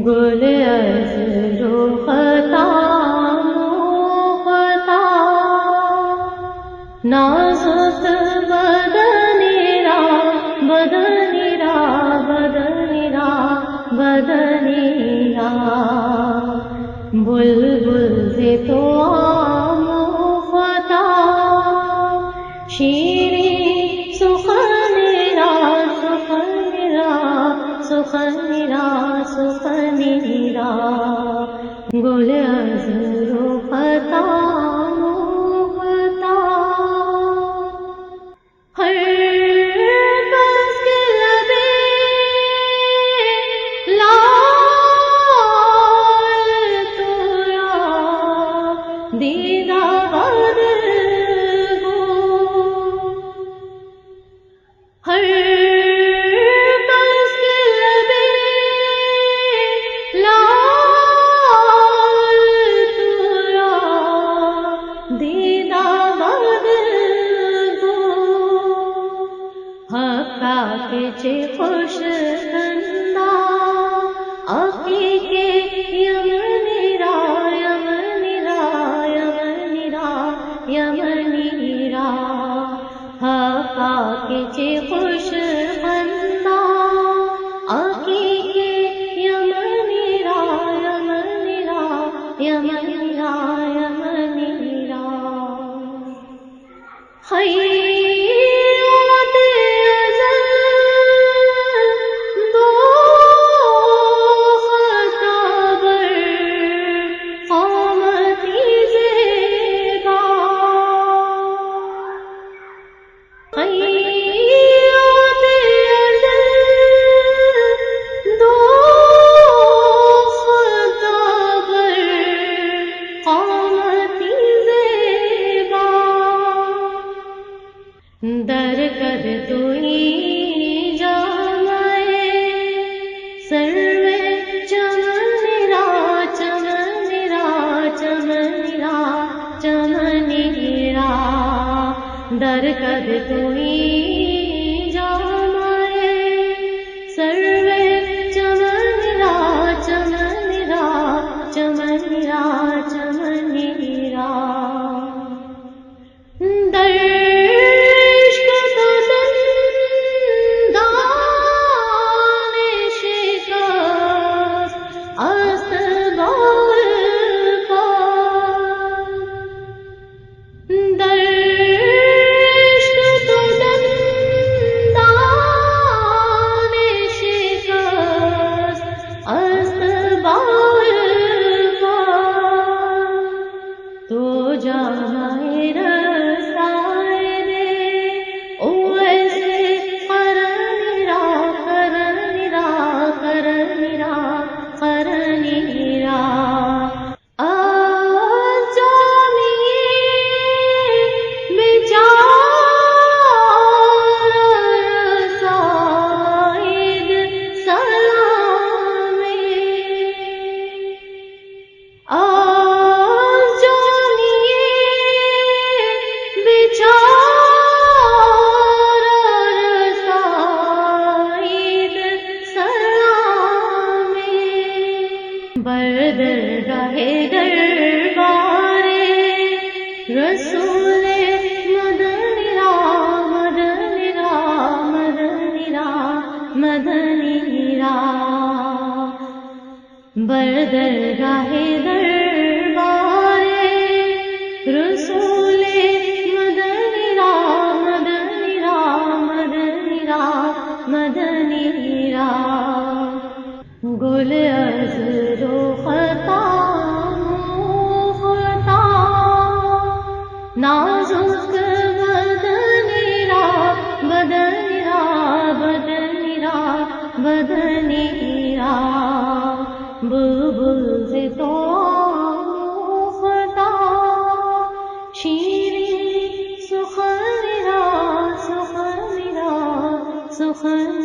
گل از رختا مختا نازک بدنیرا بدنیرا بدنیرا بدنیرا بلبل سے تو مختا شیریں سخنیرا سخنیرا سخنیرا سخنیرا گل از رختا مختا ہر بس کے لبے لال تورا دیدہ بدل گو ہر بس کے لبے لال تورا دیدہ بدل گو حقا کے چے خوش کندہ عقیقے یمنیرا یمنیرا یمنیرا یمنیرا حقا کے چے خوش کندہ عقیقے یمنیرا یمنیرا یمنیرا یمنیرا خیرات ازل دو خطابر قامتی زیبا خیرات ازل دو خطابر قامتی زیبا در کر توئی جامائے سروے چمنیرا چمنیرا چمنیرا چمنیرا در کر توئی جامائے سروے چمنیرا چمنیرا چمنیرا چمنیرا در تو جامائے رسائے دے او ایسے قرنیرا قرنیرا قرنیرا قرنیرا آجانیے بیچارہ رسائد سلامے بردرگاہ دربار رسول مدنیرا مدنیرا مدنیرا مدنیرا بردرگاہ دربار رسول مدنیرا مدنیرا مدنیرا مدنیرا گل از رختا مختا نازک بدنیرا بدنیرا بدنیرا بدنیرا بلبل سے تو مختا شیریں سخنیرا سخنیرا سخنیرا